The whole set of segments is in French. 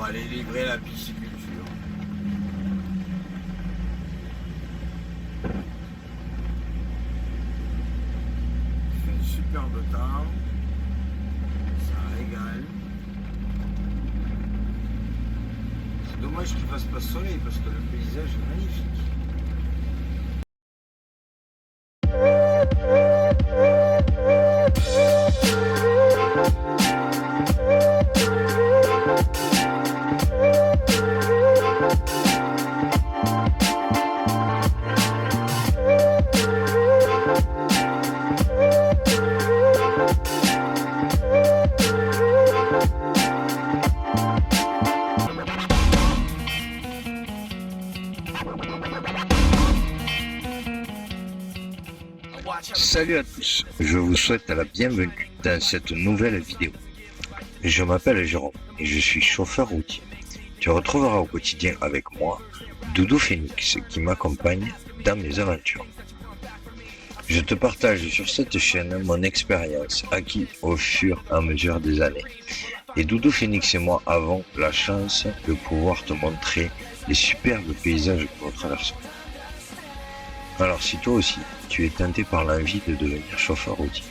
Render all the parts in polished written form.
aller livrer la pisciculture. Il fait un superbe temps, ça régale. C'est dommage qu'il fasse pas soleil parce que le paysage est magnifique. Salut à tous, je vous souhaite la bienvenue dans cette nouvelle vidéo. Je m'appelle Jérôme et je suis chauffeur routier. Tu retrouveras au quotidien avec moi Doudou Phoenix qui m'accompagne dans mes aventures. Je te partage sur cette chaîne mon expérience acquise au fur et à mesure des années. Et Doudou Phoenix et moi avons la chance de pouvoir te montrer les superbes paysages que nous traversons. Alors si toi aussi, tu es tenté par l'envie de devenir chauffeur routier,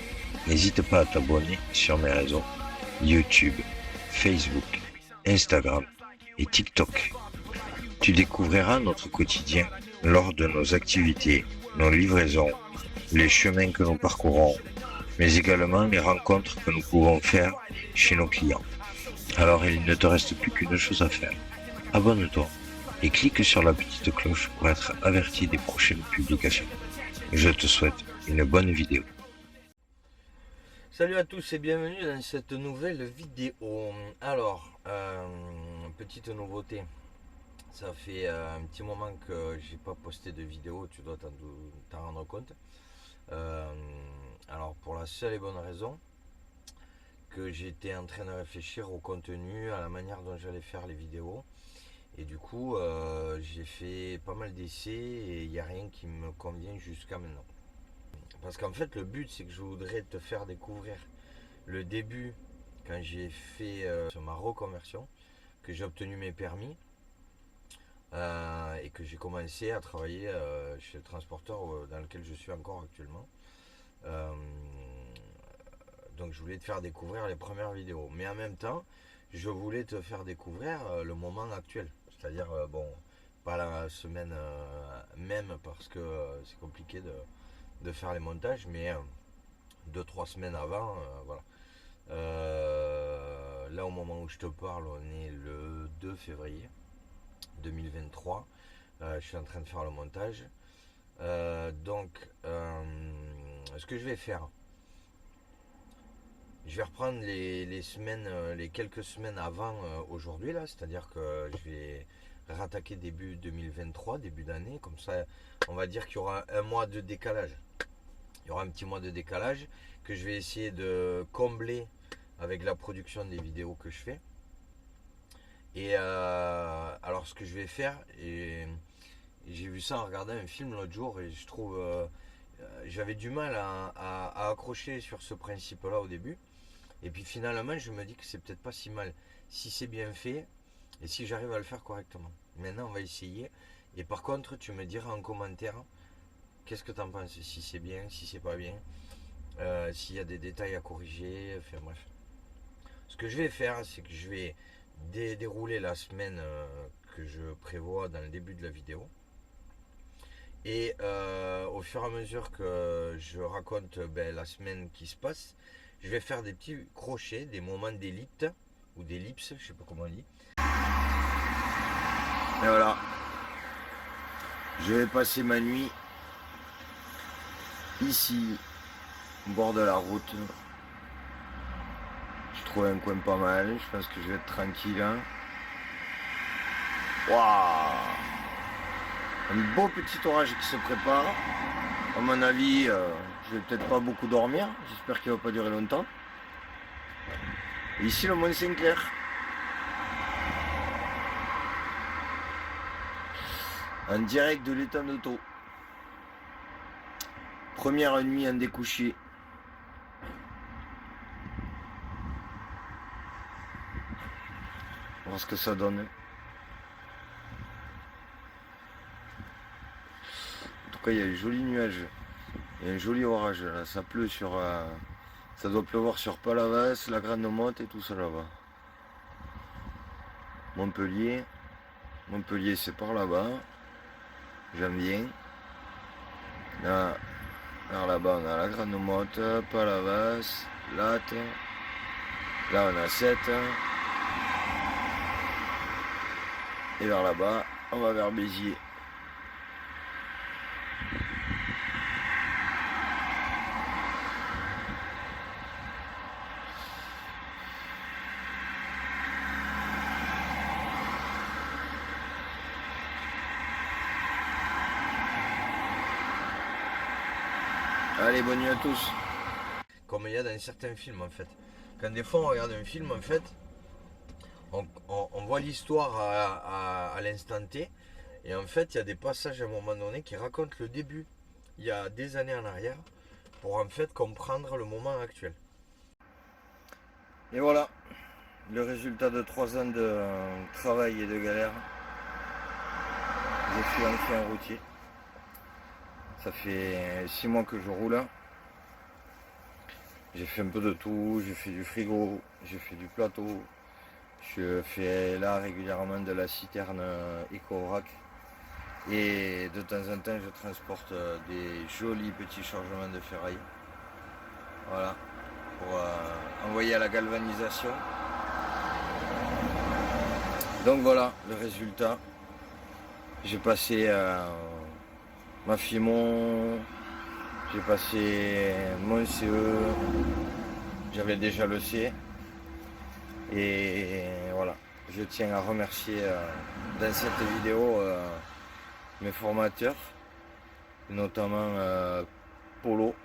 n'hésite pas à t'abonner sur mes réseaux YouTube, Facebook, Instagram et TikTok. Tu découvriras notre quotidien lors de nos activités, nos livraisons, les chemins que nous parcourons, mais également les rencontres que nous pouvons faire chez nos clients. Alors il ne te reste plus qu'une chose à faire. Abonne-toi et clique sur la petite cloche pour être averti des prochaines publications. Je te souhaite une bonne vidéo. Salut à tous et bienvenue dans cette nouvelle vidéo. Alors, petite nouveauté. Ça fait un petit moment que j'ai pas posté de vidéo, tu dois t'en rendre compte. Alors pour la seule et bonne raison que j'étais en train de réfléchir au contenu, à la manière dont j'allais faire les vidéos. Et du coup, j'ai fait pas mal d'essais et il n'y a rien qui me convient jusqu'à maintenant. Parce qu'en fait, le but, c'est que je voudrais te faire découvrir le début, quand j'ai fait ma reconversion, que j'ai obtenu mes permis et que j'ai commencé à travailler chez le transporteur dans lequel je suis encore actuellement. Donc je voulais te faire découvrir les premières vidéos. Mais en même temps, je voulais te faire découvrir le moment actuel. C'est-à-dire, bon, pas la semaine même parce que c'est compliqué de faire les montages, mais 2-3 semaines avant, voilà. Là, au moment où je te parle, on est le 2 février 2023. Je suis en train de faire le montage. Donc, ce que je vais faire, je vais reprendre les semaines, les quelques semaines avant aujourd'hui, là, c'est-à-dire que je vais rattaquer début 2023, début d'année, comme ça, on va dire qu'il y aura un mois de décalage. Il y aura un petit mois de décalage que je vais essayer de combler avec la production des vidéos que je fais. Et alors ce que je vais faire, et j'ai vu ça en regardant un film l'autre jour et je trouve j'avais du mal à accrocher sur ce principe-là au début. Et puis finalement, je me dis que c'est peut-être pas si mal si c'est bien fait et si j'arrive à le faire correctement. Maintenant, on va essayer. Et par contre, tu me diras en commentaire qu'est-ce que tu en penses, si c'est bien, si c'est pas bien, s'il y a des détails à corriger, enfin bref. Ce que je vais faire, c'est que je vais dérouler la semaine que je prévois dans le début de la vidéo. Et au fur et à mesure que je raconte la semaine qui se passe, je vais faire des petits crochets, des moments d'ellipse ou d'ellipse, je sais pas comment on dit. Et voilà, je vais passer ma nuit ici, au bord de la route. Je trouve un coin pas mal, je pense que je vais être tranquille. Hein. Waouh! Un beau petit orage qui se prépare. À mon avis, je vais peut-être pas beaucoup dormir. J'espère qu'il va pas durer longtemps. Et ici, le Mont Saint-Clair. En direct de l'étang de Thau. Première nuit en découché. voir ce que ça donne. En tout cas, il y a des jolis nuages. Il y a un joli orage là. Ça pleut sur... ça doit pleuvoir sur Palavas, la Grande Motte et tout ça là-bas. Montpellier. Montpellier, c'est par là-bas. J'aime bien. Là, vers là-bas, on a la Grande Motte, Palavas, Latte. Là, on a 7. Et vers là-bas, on va vers Béziers. Allez, bonne nuit à tous. Comme il y a dans certains films en fait. Quand des fois on regarde un film en fait, on voit l'histoire à l'instant T. Et en fait il y a des passages à un moment donné qui racontent le début, il y a des années en arrière, pour en fait comprendre le moment actuel. Et voilà, le résultat de 3 ans de travail et de galère. Je suis enfin routier. Ça fait 6 mois que je roule. J'ai fait un peu de tout, j'ai fait du frigo, j'ai fait du plateau. Je fais là régulièrement de la citerne éco-vrac. Et de temps en temps, je transporte des jolis petits chargements de ferraille. Voilà, pour envoyer à la galvanisation. Donc voilà le résultat. J'ai passé ma FIMON, j'ai passé mon CE, j'avais déjà le C. Et voilà, je tiens à remercier dans cette vidéo mes formateurs, notamment Polo,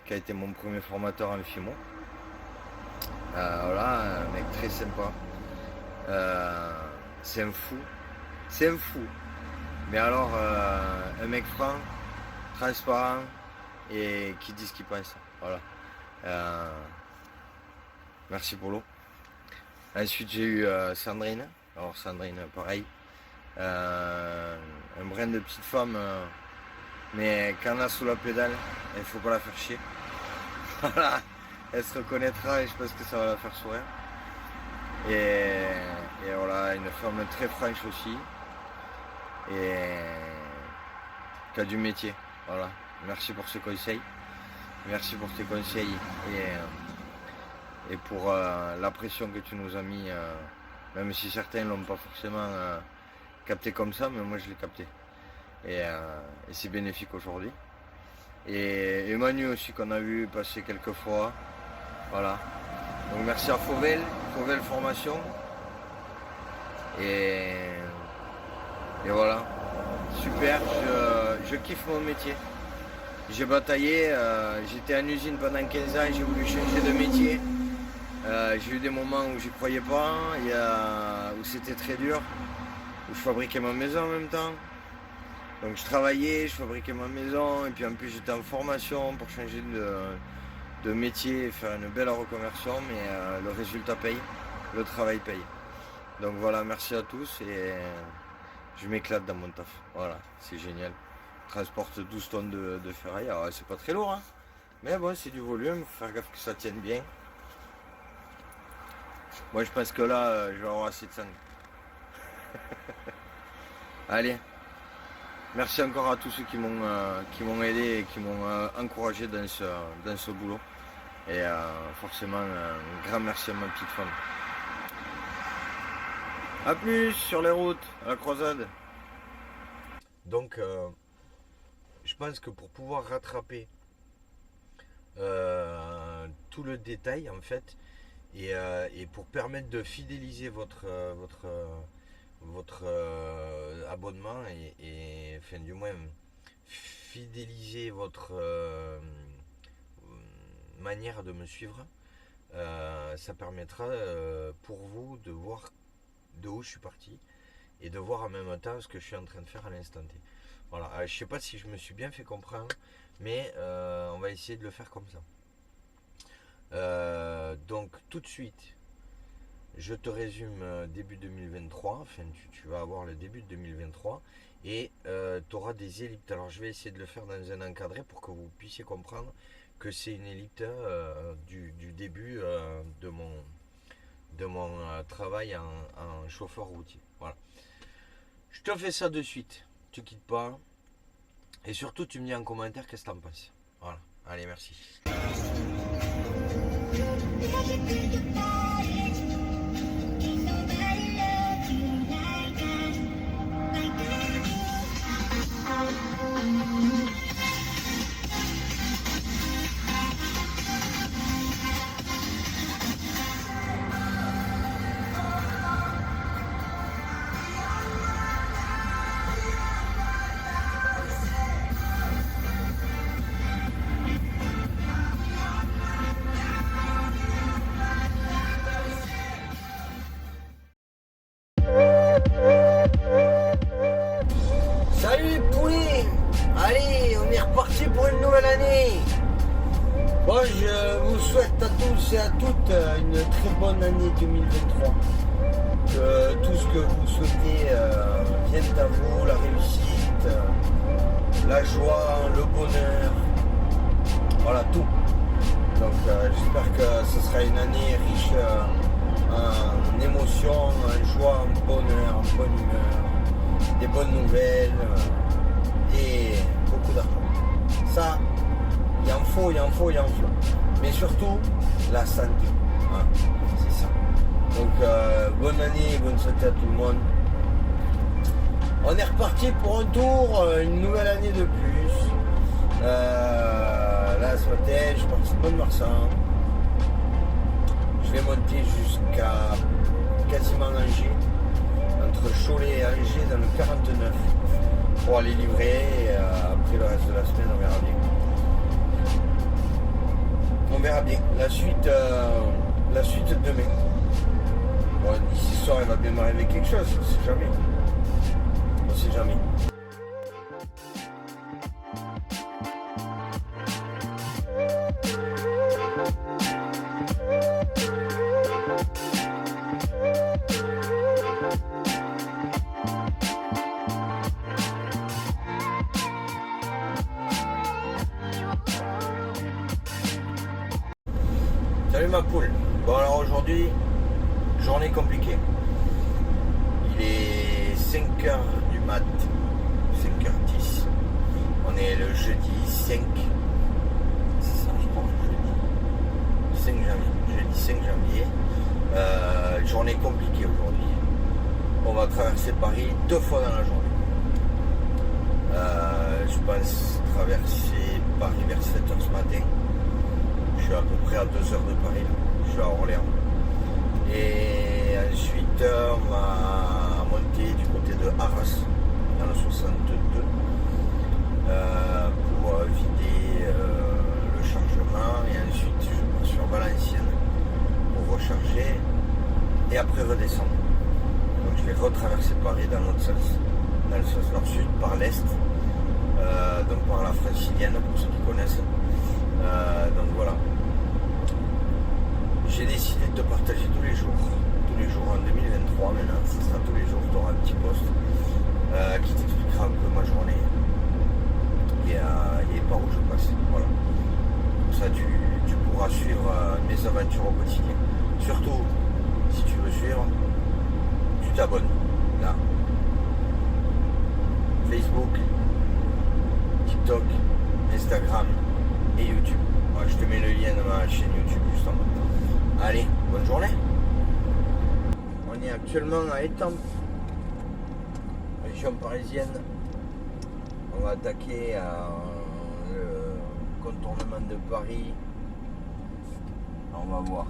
qui a été mon premier formateur en FIMO. Voilà, un mec très sympa. C'est un fou. C'est un fou. Mais alors, un mec franc, transparent et qui dit ce qu'il pense. Voilà. Merci Polo. Ensuite, j'ai eu Sandrine. Alors, Sandrine, pareil. Un brin de petite femme. Mais quand on a sous la pédale, il faut pas la faire chier. Voilà. Elle se reconnaîtra et je pense que ça va la faire sourire. Et voilà, une femme très franche aussi. Et qui a du métier. Voilà. Merci pour ce conseil. Merci pour tes conseils et pour la pression que tu nous as mis, même si certains ne l'ont pas forcément capté comme ça, mais moi je l'ai capté. Et c'est bénéfique aujourd'hui. Et Emmanuel aussi qu'on a vu passer quelques fois. Voilà. Donc merci à Fauvel Formation. Et voilà. Super, je kiffe mon métier. J'ai bataillé, j'étais en usine pendant 15 ans, j'ai voulu changer de métier. J'ai eu des moments où j'y croyais pas, où c'était très dur, où je fabriquais ma maison en même temps. Donc je travaillais, je fabriquais ma maison, et puis en plus j'étais en formation pour changer de métier et faire une belle reconversion, mais le résultat paye, le travail paye. Donc voilà, merci à tous et je m'éclate dans mon taf. Voilà, c'est génial. Je transporte 12 tonnes de ferraille, alors c'est pas très lourd, hein, mais bon, c'est du volume, faut faire gaffe que ça tienne bien. Moi je pense que là, je vais avoir assez de sang. Allez, merci encore à tous ceux qui m'ont aidé et qui m'ont encouragé dans ce boulot. Et forcément, un grand merci à ma petite femme. A plus sur les routes, à la croisade. Donc, je pense que pour pouvoir rattraper tout le détail en fait, et pour permettre de fidéliser votre abonnement et enfin du moins fidéliser votre manière de me suivre, ça permettra pour vous de voir de où je suis parti et de voir en même temps ce que je suis en train de faire à l'instant T. Voilà, je sais pas si je me suis bien fait comprendre, mais on va essayer de le faire comme ça. Donc tout de suite, je te résume début 2023, enfin tu vas avoir le début de 2023 et tu auras des ellipses. Alors je vais essayer de le faire dans un encadré pour que vous puissiez comprendre que c'est une ellipse du début de mon travail en chauffeur routier. Voilà. Je te fais ça de suite, tu quittes pas. Et surtout tu me dis en commentaire qu'est-ce que t'en penses. Voilà, allez merci. Salut les poulets! Allez, on est reparti pour une nouvelle année! Bon, je vous souhaite à tous et à toutes une très bonne année 2023. Que tout ce que vous souhaitez vienne à vous, la réussite, la joie, le bonheur, voilà tout. Donc j'espère que ce sera une année riche en émotions, en joie, en bonheur, en bonne humeur, des bonnes nouvelles et beaucoup d'argent. Ça, il en faut. Mais surtout, la santé. Hein, c'est ça. Donc, bonne année, bonne santé à tout le monde. On est reparti pour un tour, une nouvelle année de plus. Là, ce matin, je suis parti de Mont-de-Marsan. Je vais monter jusqu'à quasiment Angers, entre Cholet et Angers dans le 49, pour aller livrer. Et, après le reste de la semaine, on verra bien. On verra bien. La suite demain. Bon, d'ici ce soir, il va bien m'arriver quelque chose, on sait jamais. On sait jamais. Salut ma poule. Bon alors aujourd'hui, journée compliquée. Il est 5h du mat, 5h10. On est le jeudi 5. C'est ça je crois, jeudi 5 janvier. Jeudi 5 janvier. Journée compliquée aujourd'hui. On va traverser Paris 2 fois dans la journée. Je pense traverser Paris vers 7h ce matin. Je suis à peu près à 2 heures de Paris, là. Je suis à Orléans. Et ensuite, on va monter du côté de Arras, dans le 62, pour vider le chargement. Et ensuite, je pars sur Valenciennes pour recharger et après redescendre. Donc, je vais retraverser Paris dans l'autre sens, dans le sens nord-sud, par l'est, donc par la Francilienne, pour ceux qui connaissent. Donc voilà. J'ai décidé de te partager tous les jours en 2023 maintenant, ce sera tous les jours, tu auras un petit post qui t'expliquera un peu ma journée et par où je passe. Voilà. Comme ça tu pourras suivre mes aventures au quotidien. Surtout, si tu veux suivre, tu t'abonnes là. Facebook, TikTok, Instagram et YouTube. Voilà, je te mets le lien de ma chaîne YouTube juste en bas. Allez, bonne journée. On est actuellement à Étampes, région parisienne. On va attaquer le contournement de Paris. On va voir.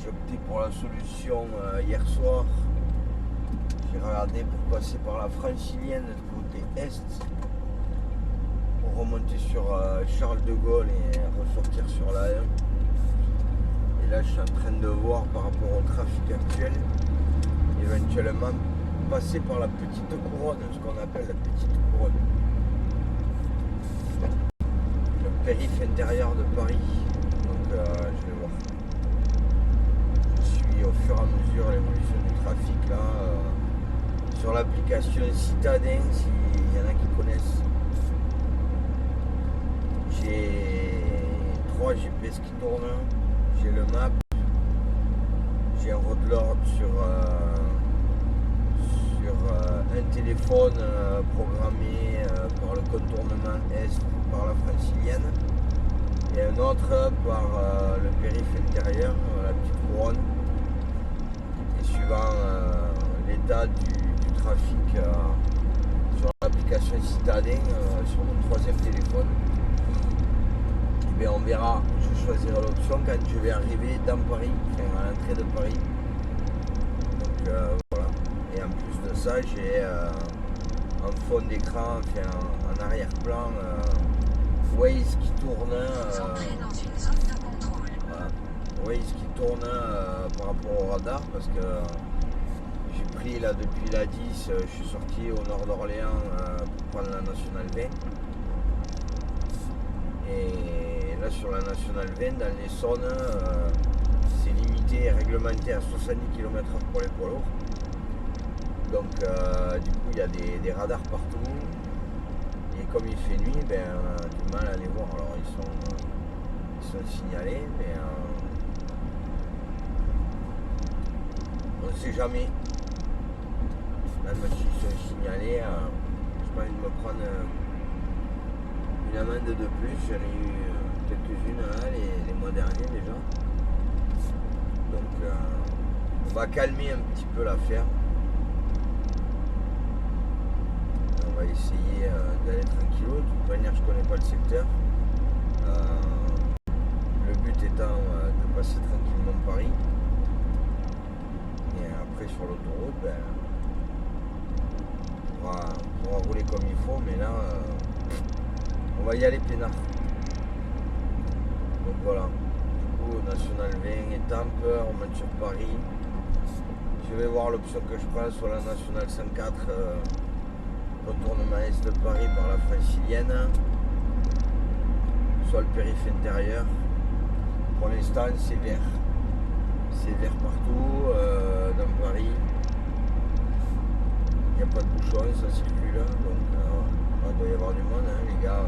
J'ai opté pour la solution hier soir. J'ai regardé pour passer par la Francilienne côté est, pour remonter sur Charles de Gaulle et ressortir sur la 1. Et là je suis en train de voir par rapport au trafic actuel, éventuellement passer par la petite couronne, ce qu'on appelle la petite couronne. Le périph' intérieur de Paris. Donc je vais voir. Je suis puis au fur et à mesure l'évolution du trafic là, sur l'application Citadin, s'il y en a qui connaissent, j'ai 3 GPS qui tournent, j'ai le map, j'ai un roadlord sur un téléphone programmé par le contournement est par la francilienne et un autre par le périph' intérieur, la petite couronne. Et suivant l'état du trafic sur l'application Citadin, sur mon 3e téléphone, on verra, je choisirai l'option quand je vais arriver dans Paris, enfin à l'entrée de Paris. Donc voilà. Et en plus de ça, j'ai en fond d'écran, enfin en arrière-plan, Waze qui tourne. Voilà. Waze qui tourne par rapport au radar parce que j'ai pris là depuis la 10, je suis sorti au nord d'Orléans pour prendre la Nationale 20. Et là sur la Nationale 20, dans les zones, c'est limité et réglementé à 70 km/h pour les poids lourds. Donc du coup il y a des radars partout. Et comme il fait nuit, ben, on a du mal à les voir. Alors ils sont signalés, mais on ne sait jamais. Même s'ils sont signalés, j'ai pas envie de me prendre une amende de plus. J'en ai eu quelques-unes là, les mois derniers déjà. Donc on va calmer un petit peu l'affaire. On va essayer d'aller tranquillo. De toute manière, je connais pas le secteur. Le but étant de passer tranquillement Paris. Et après sur l'autoroute, ben, on pourra rouler comme il faut, mais là on va y aller peinard. Donc voilà. Du coup, National 20 Étampes, on monte sur Paris. Je vais voir l'option que je prends, soit la Nationale 104. Retournement est de Paris par la francilienne, soit le périph' intérieur. Pour l'instant c'est vert partout dans Paris, il n'y a pas de bouchon, ça circule, donc il doit y avoir du monde, hein, les gars.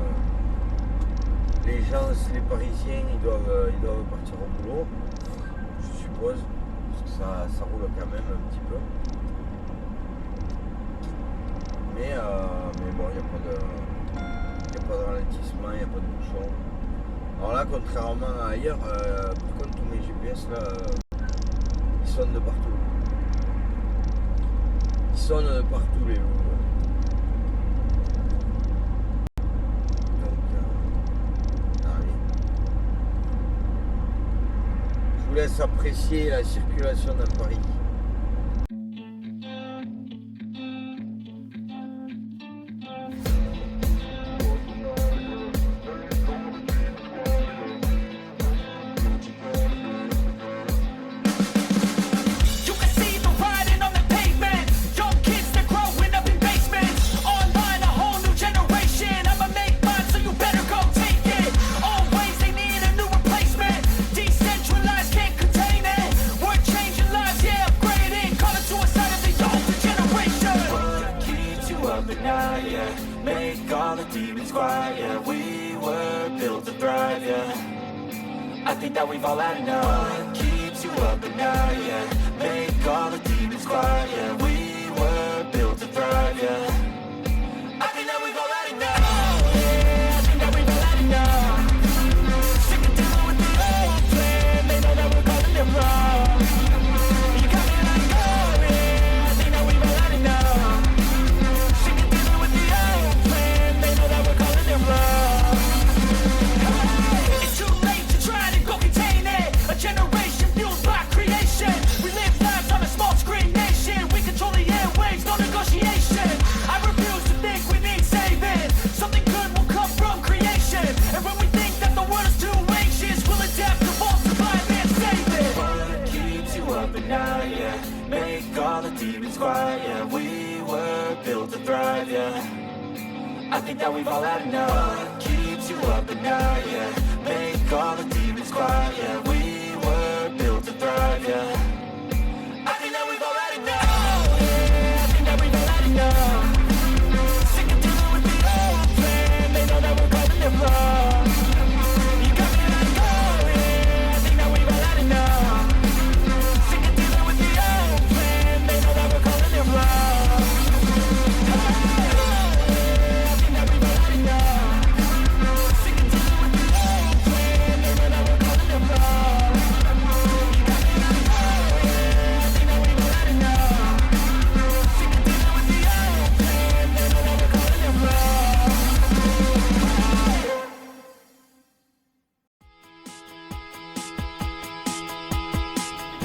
Les gens, les Parisiens, ils doivent partir au boulot, je suppose, parce que ça roule quand même un petit peu. Mais bon, il n'y a pas de ralentissement, il n'y a pas de bouchon. Alors là, contrairement à ailleurs, par contre, tous mes GPS là, ils sonnent de partout. Ils sonnent de partout les loups. Donc, allez. Je vous laisse apprécier la circulation dans Paris. I think that we've all had enough. What keeps you up at night, yeah? Make all the demons quiet, yeah. We were built to thrive, yeah. I think that we've all had enough. Yeah, I think that we've all had enough. Sick of dealing with the old plan. They know that we're calling them wrong. You got me like, oh yeah, I think that we've all had enough. Sick of dealing with the old plan. They know that we're calling them wrong. Generation fueled by creation. We live lives on a small screen nation. We control the airwaves, no negotiation. I refuse to think we need saving. Something good will come from creation. And when we think that the world is too anxious, we'll adapt, evolve, survive, and save it. What keeps you up at night, yeah? Make all the demons quiet, yeah. We were built to thrive, yeah. I think that we've all had enough. What keeps you up at night, yeah? Make all the demons quiet, yeah. We were built to thrive, yeah.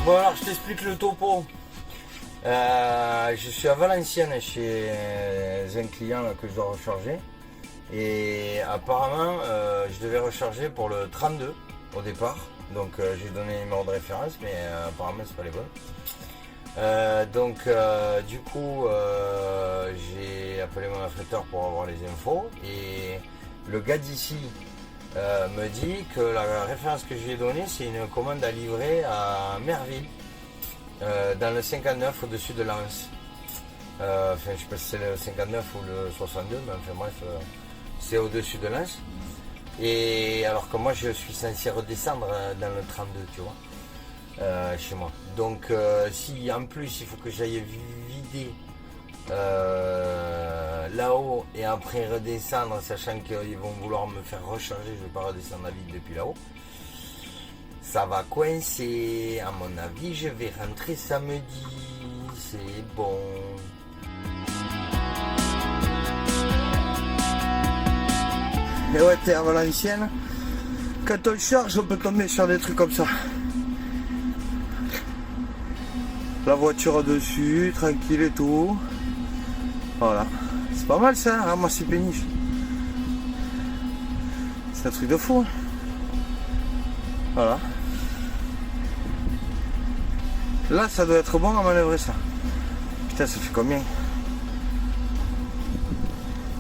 Bon alors je t'explique le topo. Je suis à Valenciennes chez un client là, que je dois recharger. Et apparemment je devais recharger pour le 32 au départ. Donc j'ai donné le numéro de référence mais apparemment c'est pas les bonnes. Du coup j'ai appelé mon affréteur pour avoir les infos. Et le gars d'ici me dit que la référence que je lui ai donnée c'est une commande à livrer à Merville. Dans le 59 au-dessus de Lens. Enfin, je sais pas si c'est le 59 ou le 62, mais enfin bref, c'est au-dessus de Lens. Et alors que moi je suis censé redescendre dans le 32, tu vois, chez moi. Donc si en plus il faut que j'aille vider là-haut et après redescendre, sachant qu'ils vont vouloir me faire recharger, je vais pas redescendre à vide depuis là-haut. Ça va coincer, à mon avis je vais rentrer samedi, c'est bon. Et ouais, t'es à Valenciennes, quand on charge on peut tomber sur des trucs comme ça. La voiture dessus, tranquille et tout. Voilà, c'est pas mal ça, ramasser péniche. C'est un truc de fou. Voilà. Là, ça doit être bon à manœuvrer ça. Putain, ça fait combien?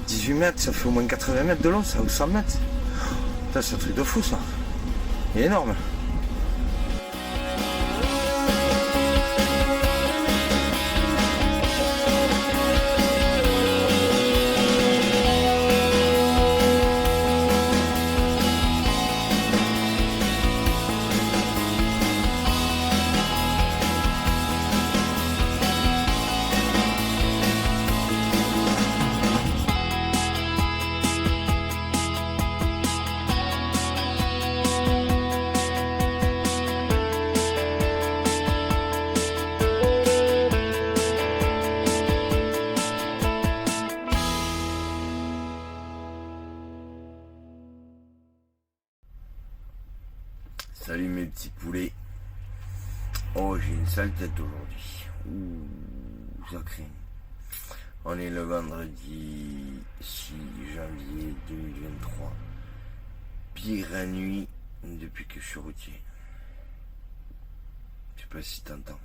18 mètres, ça fait au moins 80 mètres de long, ça, ou 100 mètres. Putain, c'est un truc de fou ça. Il est énorme. Salut mes petits poulets. Oh, j'ai une sale tête aujourd'hui. Ouh, ça craint. On est le vendredi 6 janvier 2023. Pire nuit depuis que je suis routier. Je sais pas si t'entends.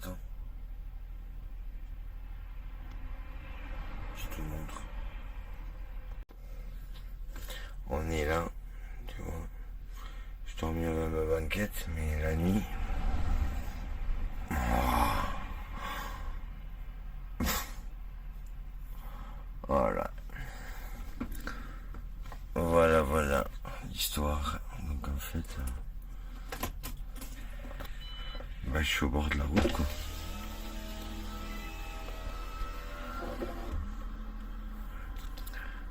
T'entends? Je te montre. On est là, tu vois. Je dormais à ma banquette, mais la nuit. Voilà. Voilà l'histoire. Donc en fait, je suis au bord de la route quoi.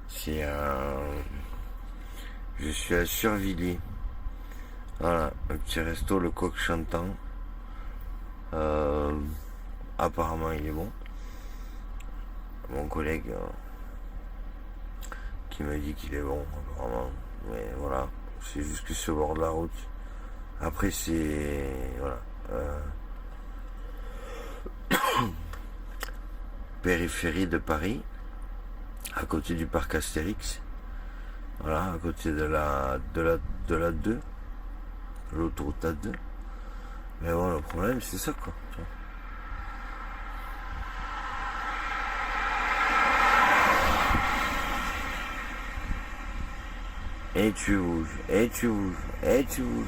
C'est je suis à Survilliers. Voilà, un petit resto, le coq chantant. Apparemment il est bon. Mon collègue qui me dit qu'il est bon, apparemment. Mais voilà, c'est juste que c'est au bord de la route. Après c'est... Voilà. Périphérie de Paris, à côté du parc Astérix. Voilà, à côté de la 2, l'autoroute A2. Mais bon, le problème c'est ça quoi. Et tu bouges, et tu bouges, et tu bouges.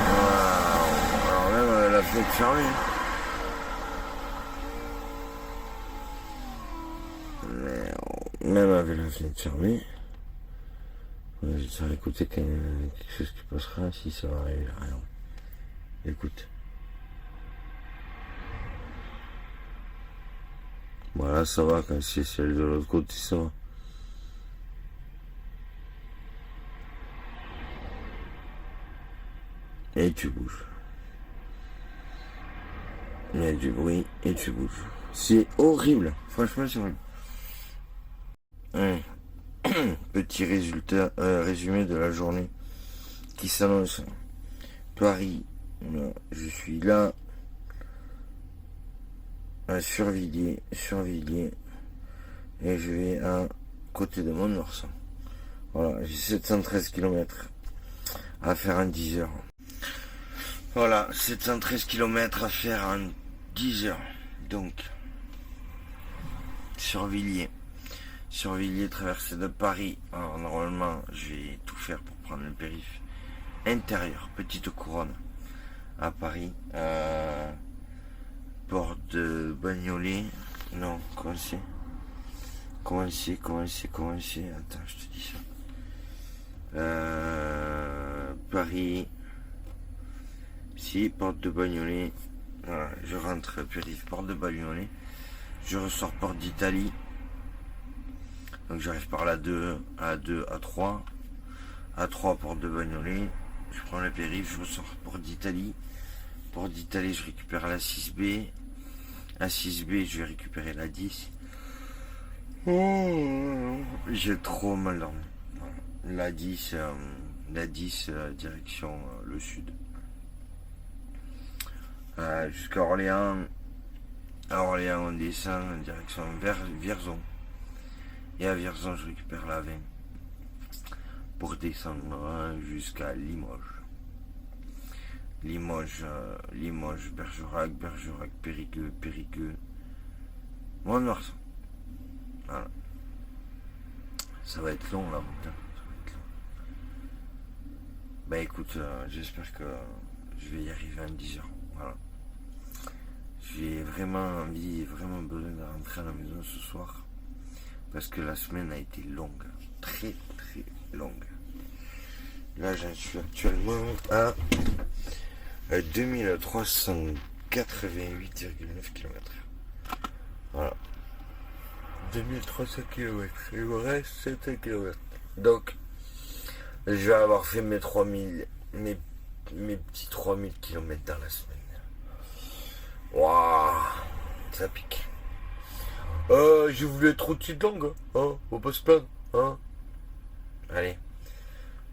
Wow. Alors même la fenêtre fermée. Même avec la fenêtre fermée. J'espère écouter quelque chose qui passera si ça va arriver. Rien. Écoute. Voilà, ça va, quand c'est celle de l'autre côté, ça va. Et tu bouges. Il y a du bruit et tu bouges. C'est horrible. Franchement, c'est horrible. Ouais. Petit résultat, résumé de la journée qui s'annonce. Paris, voilà, je suis là à Survilliers, et je vais à côté de Mont-de-Marsan. Voilà, j'ai 713 km à faire en 10 heures. Voilà, 713 km à faire en 10 heures. Donc, Survilliers, traversée de Paris. Alors normalement, je vais tout faire pour prendre le périph' intérieur, petite couronne à Paris. Port de Bagnolet. Non, comment c'est? Attends, je te dis ça. Paris. Si, porte de Bagnolet. Voilà, je rentre périph', porte de Bagnolet. Je ressors porte d'Italie. Donc j'arrive par la 2, A2, A3. A3, porte de Bagnolet. Je prends le périph', je ressors porte d'Italie. Porte d'Italie, je récupère la 6B. À 6B, je vais récupérer la 10. Oh, j'ai trop mal dormi. La 10, direction le sud. Jusqu'à Orléans. À Orléans, on descend en direction vers Vierzon. Et à Vierzon, je récupère la 20 pour descendre jusqu'à Limoges. Limoges, Bergerac, Périgueux, Mont-de-Marsan. Voilà. Ça va être long la route. Bah écoute, j'espère que je vais y arriver en 10 heures. Voilà. J'ai vraiment envie, vraiment besoin de rentrer à la maison ce soir. Parce que la semaine a été longue. Très très longue. Là j'en suis actuellement à 2388,9 km. Voilà. 2300 km. Il me reste 7 km. Donc, je vais avoir fait mes 3000, mes petits 3000 km dans la semaine. Waouh, ça pique. J'ai voulu être aussi longue, hein, faut pas se plaindre, hein. Allez,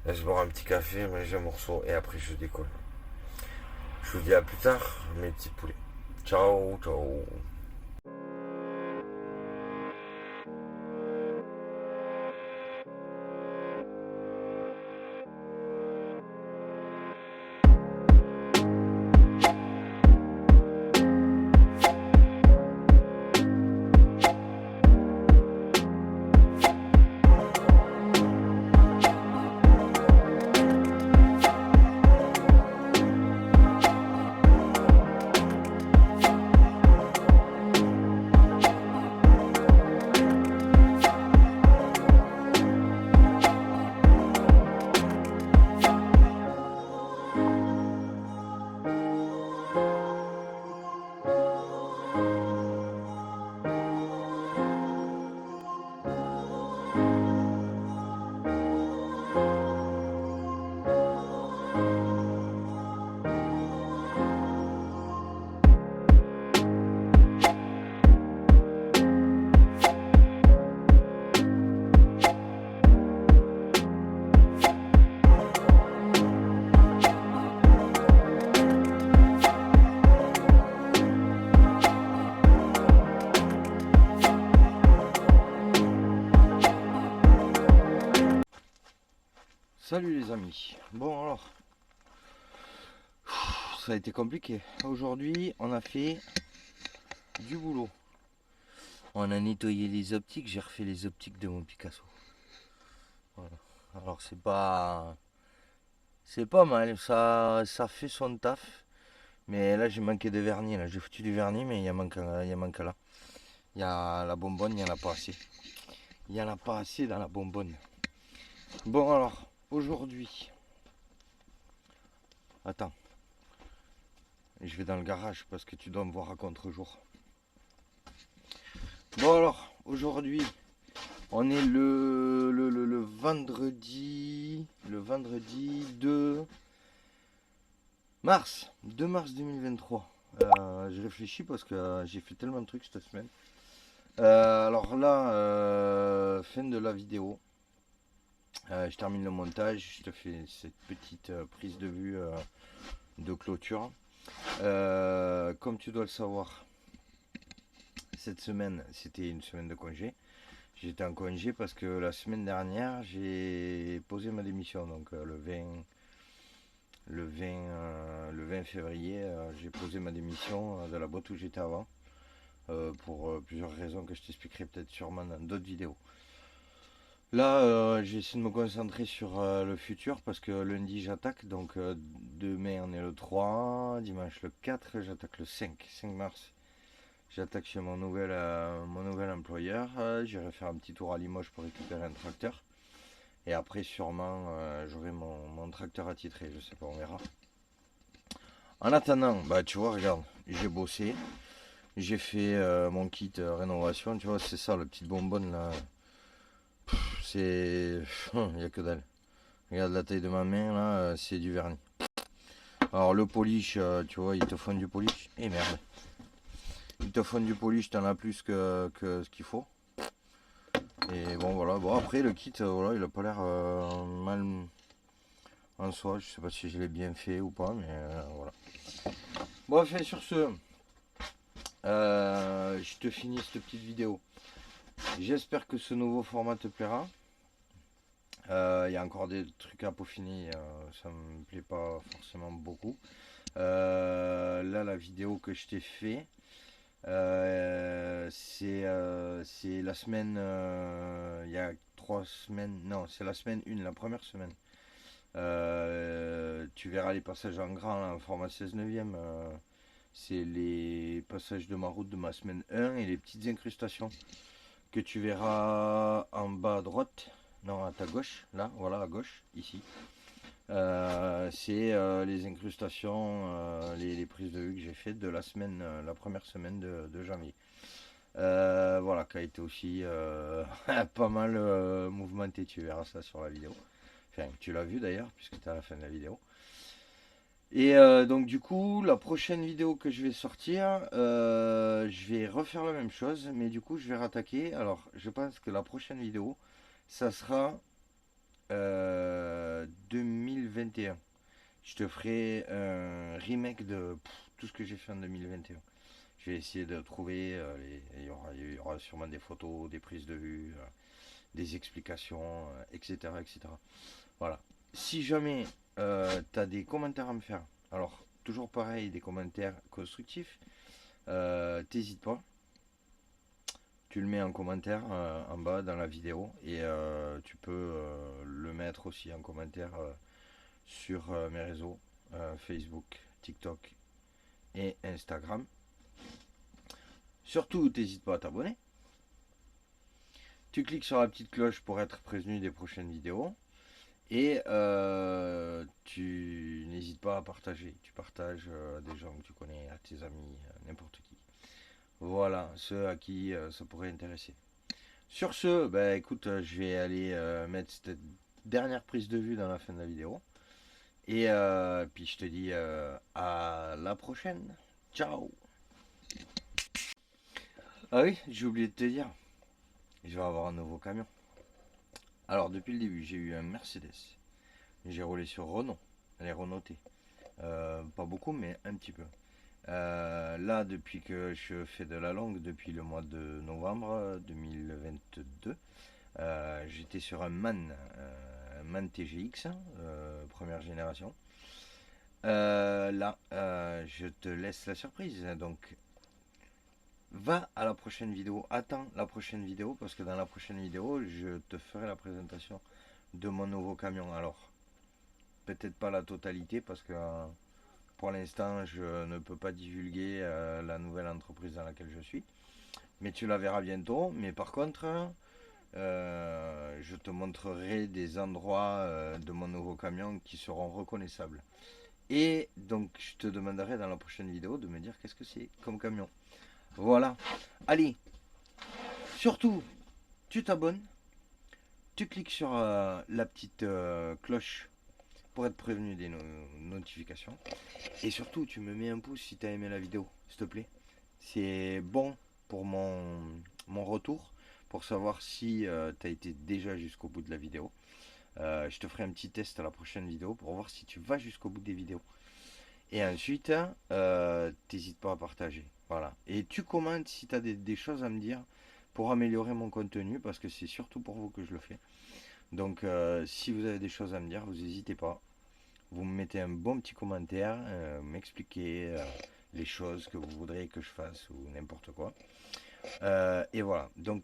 là je bois un petit café, manger un morceau et après je décolle. Je vous dis à plus tard, mes petits poulets. Ciao, ciao. Salut les amis. Bon alors, ça a été compliqué. Aujourd'hui, on a fait du boulot. On a nettoyé les optiques. J'ai refait les optiques de mon Picasso. Voilà. Alors c'est pas mal. Ça fait son taf. Mais là j'ai manqué de vernis. Là j'ai foutu du vernis, mais il manque là. Il y a la bonbonne, il n'y en a pas assez. Il n'y en a pas assez dans la bonbonne. Bon alors. Aujourd'hui, attends, je vais dans le garage parce que tu dois me voir à contre-jour. Bon alors, aujourd'hui, on est le vendredi 2 mars 2023. Je réfléchis parce que j'ai fait tellement de trucs cette semaine. Alors là, fin de la vidéo. Je termine le montage, je te fais cette petite prise de vue de clôture. Comme tu dois le savoir, cette semaine, c'était une semaine de congé. J'étais en congé parce que la semaine dernière, j'ai posé ma démission. Donc le 20 février, j'ai posé ma démission de la boîte où j'étais avant. Pour plusieurs raisons que je t'expliquerai peut-être sûrement dans d'autres vidéos. Là, j'ai essayé de me concentrer sur le futur parce que lundi j'attaque. Donc demain on est le 3, dimanche le 4, j'attaque le 5 mars. J'attaque chez mon nouvel employeur. J'irai faire un petit tour à Limoges pour récupérer un tracteur. Et après, sûrement, j'aurai mon tracteur attitré. Je sais pas, on verra. En attendant, bah tu vois, regarde, j'ai bossé. J'ai fait mon kit rénovation. Tu vois, c'est ça, la petite bonbonne là. C'est. Il n'y a que dalle. Regarde la taille de ma main là, c'est du vernis. Alors, le polish, tu vois, ils te font du polish. Et merde. Ils te font du polish, t'en as plus que ce qu'il faut. Et bon voilà, bon après le kit, voilà, il a pas l'air mal en soi, je sais pas si je l'ai bien fait ou pas, mais voilà. Bon enfin sur ce, je te finis cette petite vidéo. J'espère que ce nouveau format te plaira. Il y a encore des trucs à peaufiner, ça me plaît pas forcément beaucoup. Là la vidéo que je t'ai fait, c'est la semaine, il y a 3 semaines, non, c'est la semaine 1, la première semaine. Tu verras les passages en grand, là, en format 16/9. C'est les passages de ma route de ma semaine 1 et les petites incrustations que tu verras en bas à droite, non, à ta gauche, là, voilà, à gauche, ici. C'est les incrustations, les prises de vue que j'ai faites de la semaine, la première semaine de janvier. Voilà, qui a été aussi pas mal mouvementé, tu verras ça sur la vidéo. Enfin, tu l'as vu d'ailleurs, puisque tu es à la fin de la vidéo. Et donc du coup, la prochaine vidéo que je vais sortir, je vais refaire la même chose, mais du coup, je vais rattaquer. Alors, je pense que la prochaine vidéo, ça sera 2021. Je te ferai un remake de tout ce que j'ai fait en 2021. Je vais essayer de trouver, il y aura sûrement des photos, des prises de vue, des explications, etc., etc. Voilà. Si jamais tu as des commentaires à me faire, alors toujours pareil, des commentaires constructifs, t'hésites pas. Tu le mets en commentaire en bas dans la vidéo et tu peux le mettre aussi en commentaire sur mes réseaux Facebook, TikTok et Instagram. Surtout, n'hésite pas à t'abonner. Tu cliques sur la petite cloche pour être prévenu des prochaines vidéos. Et tu n'hésites pas à partager. Tu partages à des gens que tu connais, à tes amis, à n'importe qui. Voilà, ceux à qui ça pourrait intéresser. Sur ce, bah, écoute, je vais aller mettre cette dernière prise de vue dans la fin de la vidéo. Et puis je te dis à la prochaine. Ciao. Ah oui, j'ai oublié de te dire, je vais avoir un nouveau camion. Alors depuis le début, j'ai eu un Mercedes. J'ai roulé sur Renault, elle est Renaultée. Pas beaucoup, mais un petit peu. Là, depuis que je fais de la longue, depuis le mois de novembre 2022, j'étais sur un MAN TGX, première génération. Là, je te laisse la surprise. Donc, va à la prochaine vidéo, attends la prochaine vidéo, parce que dans la prochaine vidéo, je te ferai la présentation de mon nouveau camion. Alors, peut-être pas la totalité, parce que pour l'instant, je ne peux pas divulguer la nouvelle entreprise dans laquelle je suis. Mais tu la verras bientôt. Mais par contre, je te montrerai des endroits de mon nouveau camion qui seront reconnaissables. Et donc, je te demanderai dans la prochaine vidéo de me dire qu'est-ce que c'est comme camion. Voilà. Allez, surtout, tu t'abonnes, tu cliques sur la petite cloche pour être prévenu des notifications. Et surtout, tu me mets un pouce si tu as aimé la vidéo, s'il te plaît. C'est bon pour mon retour, pour savoir si tu as été déjà jusqu'au bout de la vidéo. Je te ferai un petit test à la prochaine vidéo pour voir si tu vas jusqu'au bout des vidéos. Et ensuite, t'hésites pas à partager. Voilà. Et tu commentes si tu as des choses à me dire pour améliorer mon contenu, parce que c'est surtout pour vous que je le fais. Donc si vous avez des choses à me dire, vous n'hésitez pas. Vous me mettez un bon petit commentaire, m'expliquez les choses que vous voudriez que je fasse ou n'importe quoi. Et voilà. Donc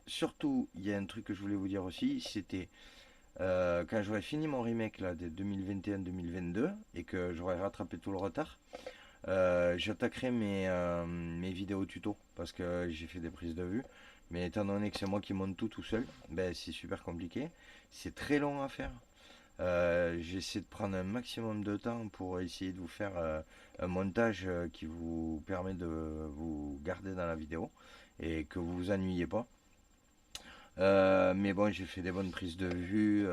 surtout, il y a un truc que je voulais vous dire aussi, c'était quand j'aurai fini mon remake là, de 2021-2022 et que j'aurai rattrapé tout le retard, j'attaquerai mes vidéos tuto parce que j'ai fait des prises de vue. Mais étant donné que c'est moi qui monte tout seul, ben, c'est super compliqué. C'est très long à faire. J'essaie de prendre un maximum de temps pour essayer de vous faire un montage qui vous permet de vous garder dans la vidéo et que vous vous ennuyez pas. Mais bon, j'ai fait des bonnes prises de vue.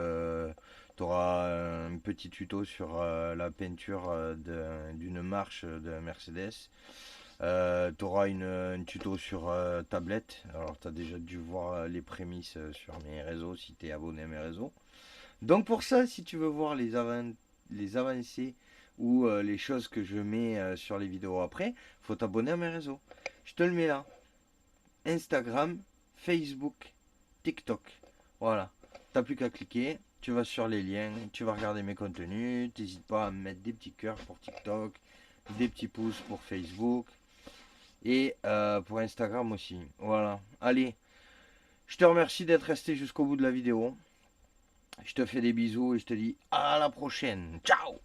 Tu auras un petit tuto sur la peinture d'une marche de Mercedes. Tu auras un tuto sur tablette. Alors, tu as déjà dû voir les prémices sur mes réseaux si tu es abonné à mes réseaux. Donc, pour ça, si tu veux voir les avancées ou les choses que je mets sur les vidéos après, faut t'abonner à mes réseaux. Je te le mets là. Instagram, Facebook, TikTok. Voilà. T'as plus qu'à cliquer. Tu vas sur les liens. Tu vas regarder mes contenus. N'hésite pas à me mettre des petits cœurs pour TikTok. Des petits pouces pour Facebook. Et pour Instagram aussi. Voilà. Allez. Je te remercie d'être resté jusqu'au bout de la vidéo. Je te fais des bisous et je te dis à la prochaine. Ciao!